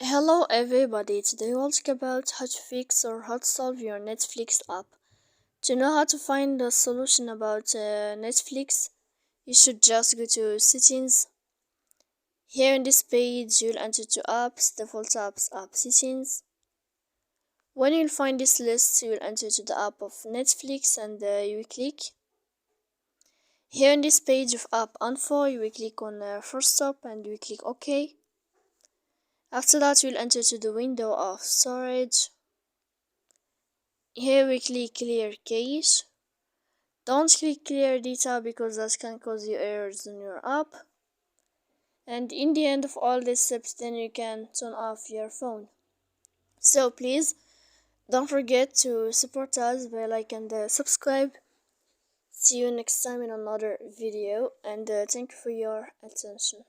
Hello everybody, today we'll talk about how to fix or how to solve your Netflix app. To know how to find a solution about Netflix, you should just go to settings. Here in this page, you'll enter to apps, default apps, app settings. When you'll find this list, you'll enter to the app of Netflix and you will click. Here in this page of app info, you will click on first stop and you will click OK. After that, you'll enter to the window of storage. Here we click clear cache. Don't click clear data because that can cause you errors in your app. And in the end of all these steps, then you can turn off your phone. So please don't forget to support us by like and subscribe. See you next time in another video, and thank you for your attention.